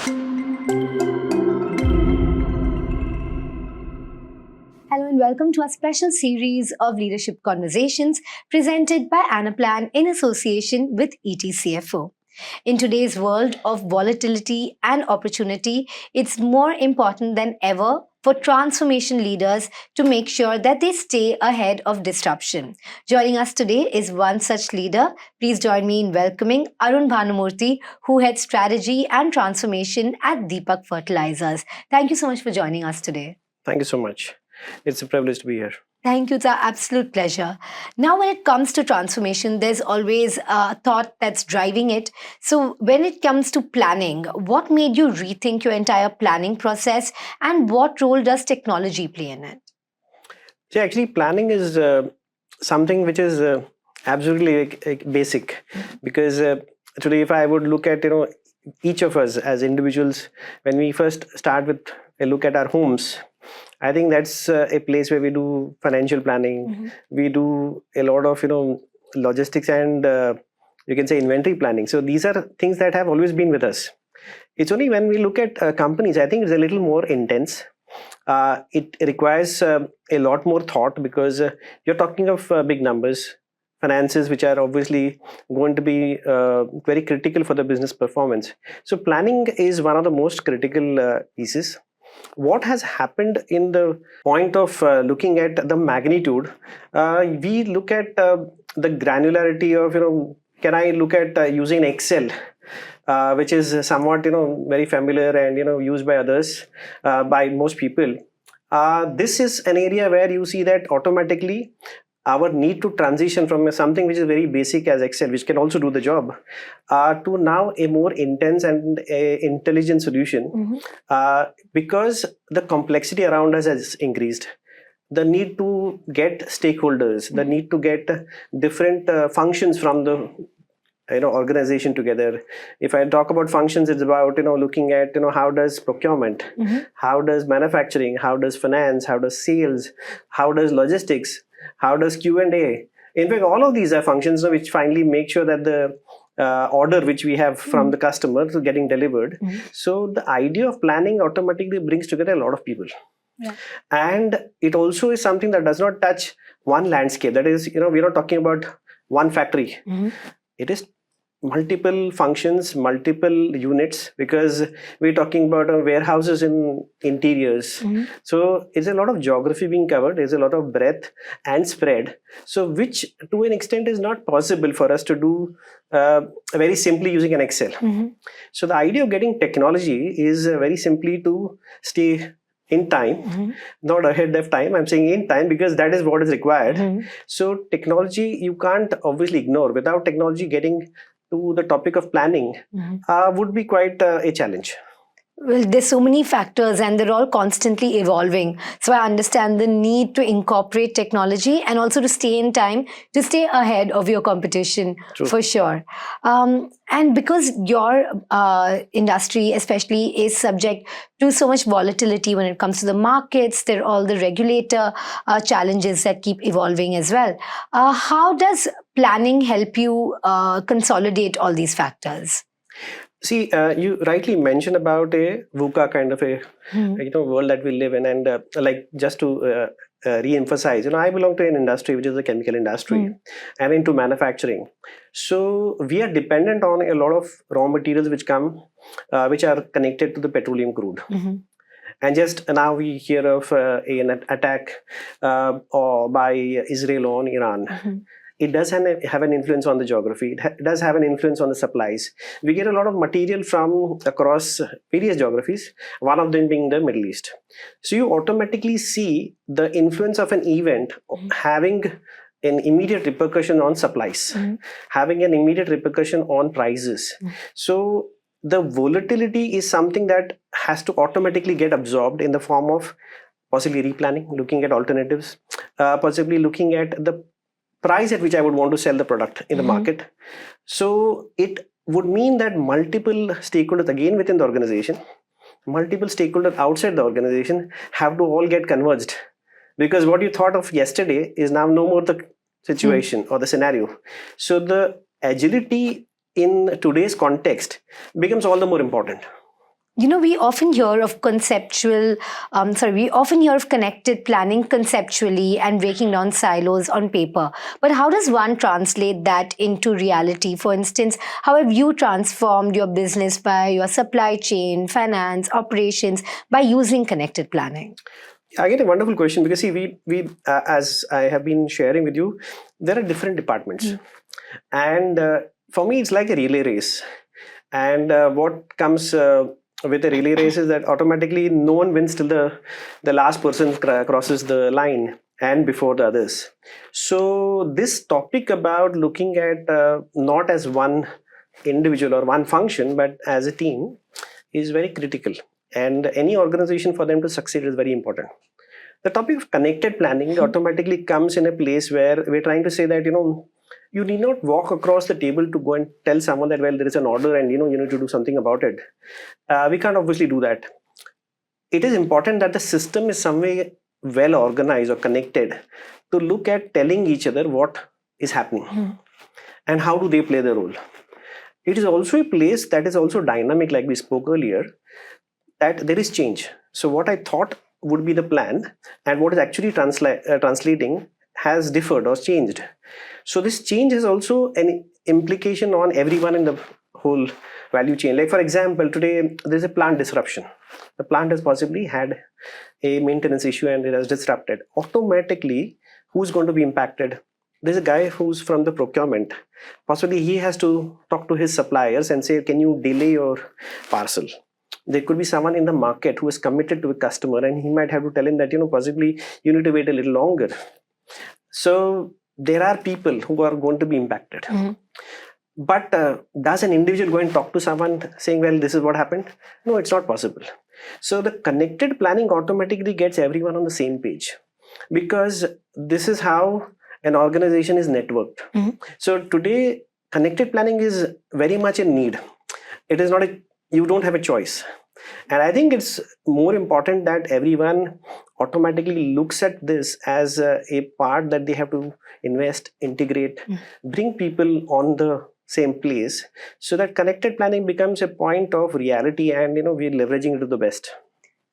Hello and welcome to our special series of leadership conversations presented by Anaplan in association with ETCFO. In today's world of volatility and opportunity, it's more important than ever for transformation leaders to make sure that they stay ahead of disruption. Joining us today is one such leader. Please join me in welcoming Arun Bhanumurthy, who heads strategy and transformation at Deepak Fertlisers. Thank you so much for joining us today. Thank you so much. It's a privilege to be here. Thank you. It's our absolute pleasure. Now, when it comes to transformation, there's always a thought that's driving it. So, when it comes to planning, what made you rethink your entire planning process, and what role does technology play in it? See, actually, planning is something which is absolutely basic, because today, if I would look at each of us as individuals, when we first start with a look at our homes, I think that's a place where we do financial planning. We do a lot of logistics and you can say inventory planning. So these are things that have always been with us. It's only when we look at companies, I think it's a little more intense. It requires a lot more thought, because you're talking of big numbers, finances, which are obviously going to be very critical for the business performance. So planning is one of the most critical pieces. What has happened in the point of looking at the magnitude, we look at the granularity of, can I look at using Excel, which is somewhat, very familiar and, used by others, by most people. This is an area where you see that automatically our need to transition from something which is very basic as Excel, which can also do the job, to now a more intense and intelligent solution, because the complexity around us has increased. The need to get stakeholders, the need to get different functions from the organization together. If I talk about functions, it's about looking at how does procurement, how does manufacturing, how does finance, how does sales, how does logistics, how does Q&A. In fact, all of these are functions which finally make sure that the order which we have from the customer is getting delivered. So the idea of planning automatically brings together a lot of people. Yeah. And it also is something that does not touch one landscape. That is, we're not talking about one factory. It is multiple functions, multiple units, because we're talking about warehouses in interiors. So it's a lot of geography being covered. There's a lot of breadth and spread. So which to an extent is not possible for us to do very simply using an Excel. So the idea of getting technology is very simply to stay in time, not ahead of time. I'm saying in time because that is what is required. So technology, you can't obviously ignore. Without technology, getting to the topic of planning would be quite a challenge. Well, there's so many factors and they're all constantly evolving. So I understand the need to incorporate technology and also to stay in time, to stay ahead of your competition. True. For sure. And because your industry especially is subject to so much volatility when it comes to the markets, there are all the regulator challenges that keep evolving as well. How does planning help you consolidate all these factors? See, you rightly mentioned about a VUCA kind of a world that we live in, and like just to re-emphasize, I belong to an industry which is the chemical industry and into manufacturing. So we are dependent on a lot of raw materials which come, which are connected to the petroleum crude. And just now we hear of an attack by Israel on Iran. It does have an influence on the geography. It does have an influence on the supplies. We get a lot of material from across various geographies, one of them being the Middle East. So you automatically see the influence of an event having an immediate repercussion on supplies, having an immediate repercussion on prices. So the volatility is something that has to automatically get absorbed in the form of possibly replanning, looking at alternatives, possibly looking at the price at which I would want to sell the product in the market. So it would mean that multiple stakeholders again within the organization, multiple stakeholders outside the organization have to all get converged, because what you thought of yesterday is now no more the situation or the scenario. So the agility in today's context becomes all the more important. We often hear of we often hear of connected planning conceptually and breaking down silos on paper. But how does one translate that into reality? For instance, how have you transformed your business by your supply chain, finance, operations by using connected planning? Again, a wonderful question, because see, we as I have been sharing with you, there are different departments, and for me, it's like a relay race. And what comes with a relay race is that automatically no one wins till the last person crosses the line and before the others. So this topic about looking at not as one individual or one function, but as a team, is very critical. And any organization, for them to succeed, is very important. The topic of connected planning automatically comes in a place where we're trying to say that, you need not walk across the table to go and tell someone that, well, there is an order and, you need to do something about it. We can't obviously do that. It is important that the system is some way well organized or connected to look at telling each other what is happening and how do they play the role. It is also a place that is also dynamic, like we spoke earlier, that there is change. So what I thought would be the plan and what is actually translating has differed or changed. So this change has also an implication on everyone in the whole value chain. Like, for example, today there's a plant disruption. The plant has possibly had a maintenance issue and it has disrupted. Automatically, who's going to be impacted? There's a guy who's from the procurement. Possibly he has to talk to his suppliers and say, can you delay your parcel? There could be someone in the market who is committed to a customer, and he might have to tell him that, possibly you need to wait a little longer. So there are people who are going to be impacted. But does an individual go and talk to someone saying, well, this is what happened? No, it's not possible. So the connected planning automatically gets everyone on the same page, because this is how an organization is networked. So today, connected planning is very much a need. It is not you don't have a choice. And I think it's more important that everyone automatically looks at this as a part that they have to invest, integrate, bring people on the same place, so that connected planning becomes a point of reality and, we're leveraging it to the best.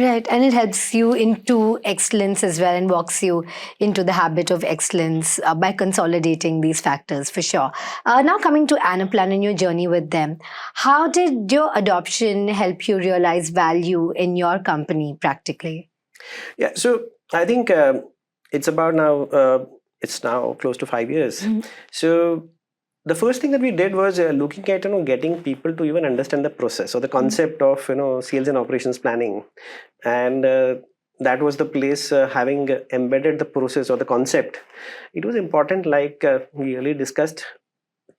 Right, and it helps you into excellence as well and walks you into the habit of excellence by consolidating these factors, for sure. Now coming to Anaplan and your journey with them, how did your adoption help you realize value in your company practically? Yeah, so I think it's about now, it's now close to 5 years. So the first thing that we did was looking at getting people to even understand the process or the concept of sales and operations planning, and that was the place. Having embedded the process or the concept, it was important, like we earlier discussed,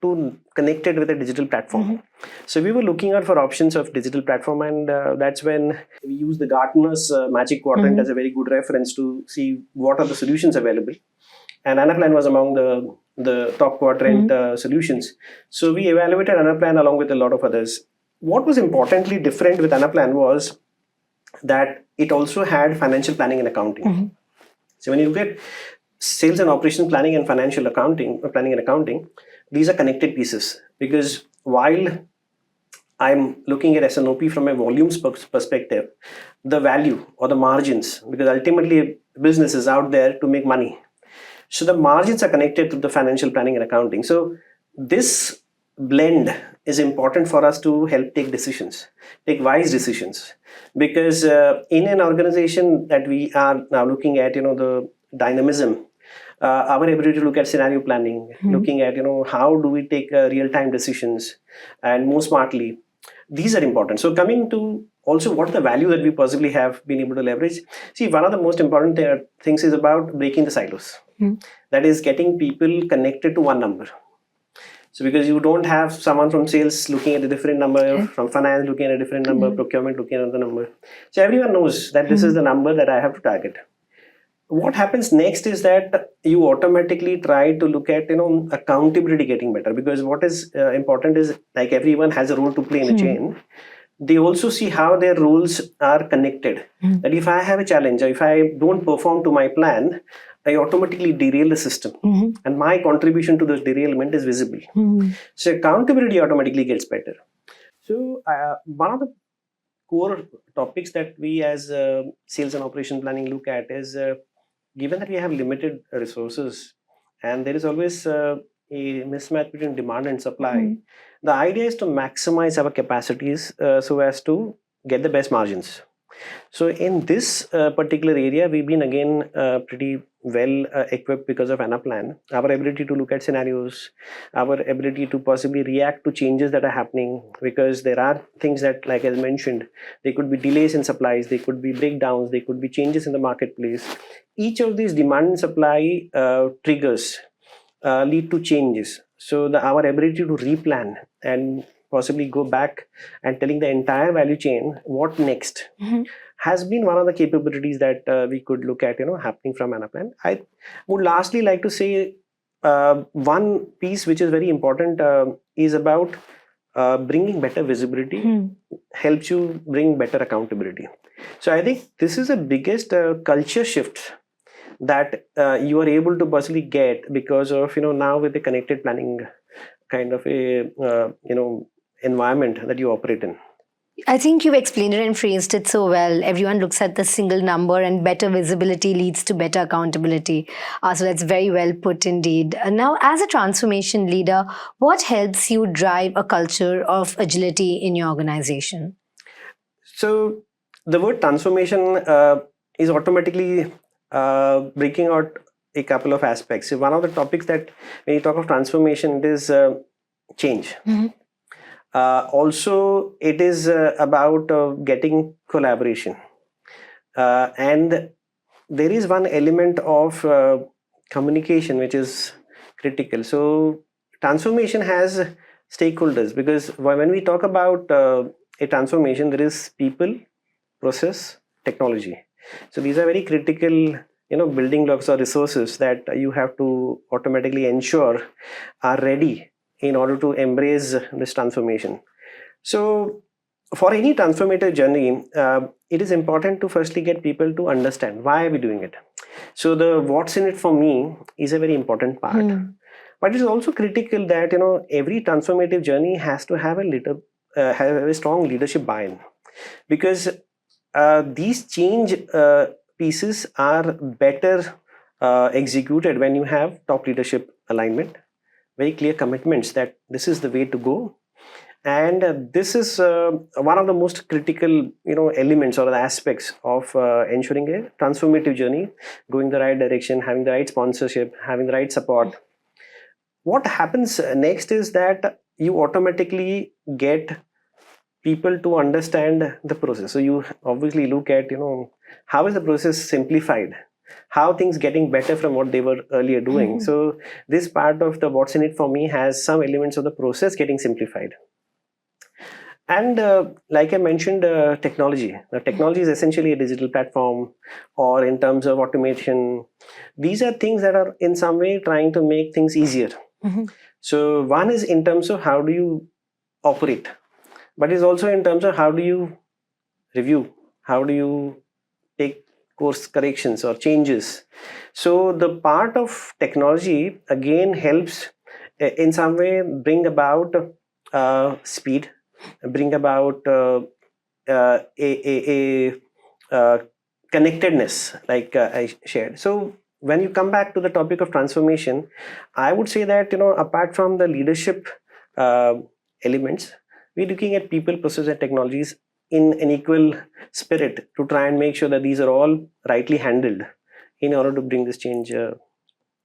to connect it with a digital platform. So we were looking out for options of digital platform, and that's when we used the Gartner's Magic Quadrant as a very good reference to see what are the solutions available. And Anaplan was among the top quadrant solutions. So we evaluated Anaplan along with a lot of others. What was importantly different with Anaplan was that it also had financial planning and accounting. So when you look at sales and operations planning and financial accounting, planning and accounting, these are connected pieces, because while I'm looking at S&OP from a volumes perspective, the value or the margins, because ultimately business is out there to make money. So the margins are connected to the financial planning and accounting. So this blend is important for us to help take decisions, take wise decisions, because in an organization that we are now looking at, the dynamism, our ability to look at scenario planning, looking at, how do we take real-time decisions and more smartly, these are important. So coming to also what the value that we possibly have been able to leverage. See, one of the most important things is about breaking the silos. That is getting people connected to one number. So because you don't have someone from sales looking at a different number, from finance looking at a different number, procurement looking at another number. So everyone knows that this is the number that I have to target. What happens next is that you automatically try to look at, accountability getting better, because what is important is, like, everyone has a role to play in the chain. They also see how their roles are connected. That if I have a challenge, or if I don't perform to my plan, I automatically derail the system, and my contribution to the derailment is visible. So accountability automatically gets better. So one of the core topics that we as sales and operation planning look at is given that we have limited resources and there is always a mismatch between demand and supply, the idea is to maximize our capacities so as to get the best margins. So in this particular area, we've been again pretty well equipped because of Anaplan. Our ability to look at scenarios, our ability to possibly react to changes that are happening, because there are things that, like I mentioned, there could be delays in supplies, there could be breakdowns, there could be changes in the marketplace. Each of these demand and supply triggers lead to changes. So our ability to replan and possibly go back and telling the entire value chain what next has been one of the capabilities that we could look at, happening from Anaplan. I would lastly like to say one piece which is very important is about bringing better visibility, helps you bring better accountability. So I think this is the biggest culture shift that you are able to possibly get because of now with the connected planning kind of a environment that you operate in. I think you've explained it and phrased it so well. Everyone looks at the single number, and better visibility leads to better accountability. So that's very well put indeed. Now, as a transformation leader, what helps you drive a culture of agility in your organization? So the word transformation is automatically breaking out a couple of aspects. So one of the topics that when you talk of transformation, it is change. Also, it is about getting collaboration. And there is one element of communication which is critical. So transformation has stakeholders, because when we talk about a transformation, there is people, process, technology. So these are very critical building blocks or resources that you have to automatically ensure are ready in order to embrace this transformation. So for any transformative journey, it is important to firstly get people to understand why are we doing it. So the what's in it for me is a very important part. But it's also critical that every transformative journey has to have a strong leadership buy-in, because these change pieces are better executed when you have top leadership alignment, very clear commitments that this is the way to go, and this is one of the most critical elements or the aspects of ensuring a transformative journey, going the right direction, having the right sponsorship, having the right support. What happens next is that you automatically get people to understand the process. So you obviously look at how is the process simplified, how things getting better from what they were earlier doing. So this part of the what's in it for me has some elements of the process getting simplified. And like I mentioned, technology. The technology is essentially a digital platform, or in terms of automation, these are things that are in some way trying to make things easier. So one is in terms of how do you operate, but it's also in terms of how do you review, how do you take course corrections or changes. So the part of technology again helps in some way bring about speed, bring about a connectedness, like I shared. So when you come back to the topic of transformation, I would say that apart from the leadership elements, we're looking at people, process, and technologies in an equal spirit to try and make sure that these are all rightly handled in order to bring this change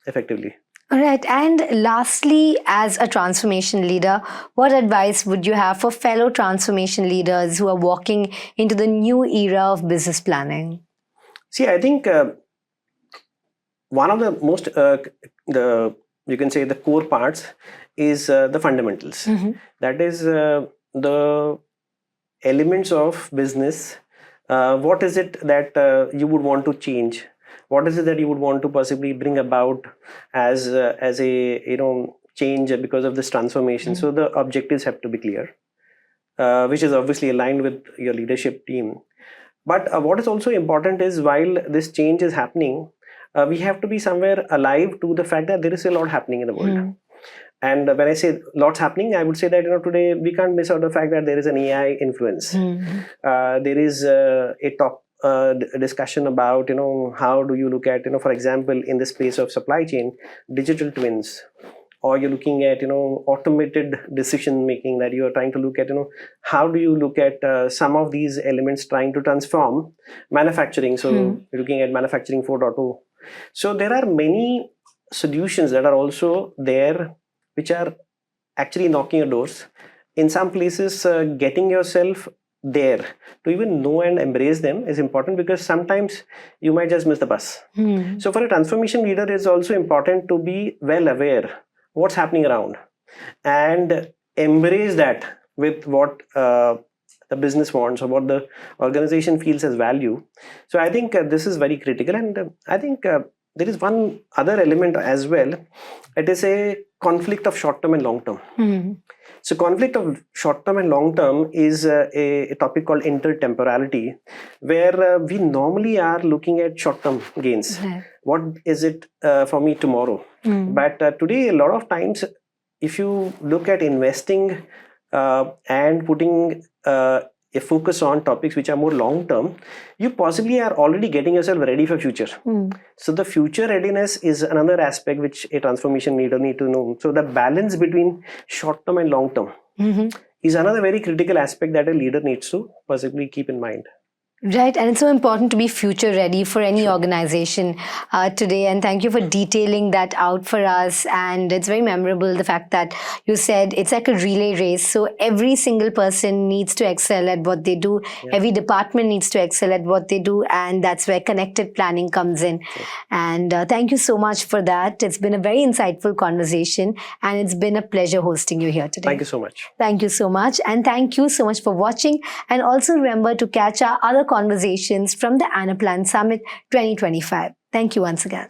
effectively. All right. And lastly, as a transformation leader, what advice would you have for fellow transformation leaders who are walking into the new era of business planning? See, I think one of the most, you can say the core parts is the fundamentals. That is the elements of business. What is it that you would want to change? What is it that you would want to possibly bring about as a change because of this transformation? So the objectives have to be clear, which is obviously aligned with your leadership team. But what is also important is while this change is happening, we have to be somewhere alive to the fact that there is a lot happening in the world. And when I say lots happening, I would say that today we can't miss out the fact that there is an AI influence. There is a top discussion about how do you look at for example in the space of supply chain, digital twins, or you're looking at automated decision making, that you are trying to look at how do you look at some of these elements trying to transform manufacturing. So you're looking at manufacturing 4.0. So there are many solutions that are also there which are actually knocking your doors. In some places, getting yourself there to even know and embrace them is important, because sometimes you might just miss the bus. So for a transformation leader, it's also important to be well aware what's happening around and embrace that with what the business wants or what the organization feels as value. So I think this is very critical, and I think there is one other element as well. It is a conflict of short term and long term. So conflict of short term and long term is a topic called intertemporality, where we normally are looking at short term gains. What is it for me tomorrow? But today, a lot of times, if you look at investing and putting a focus on topics which are more long term, you possibly are already getting yourself ready for future. So the future readiness is another aspect which a transformation leader need to know. So the balance between short term and long term is another very critical aspect that a leader needs to possibly keep in mind. Right, and it's so important to be future ready for any organization today. And thank you for detailing that out for us. And it's very memorable, the fact that you said it's like a relay race. So every single person needs to excel at what they do. Every department needs to excel at what they do. And that's where connected planning comes in. And thank you so much for that. It's been a very insightful conversation. And it's been a pleasure hosting you here today. Thank you so much. Thank you so much. And thank you so much for watching. And also remember to catch our other conversations from the Anaplan Summit 2025. Thank you once again.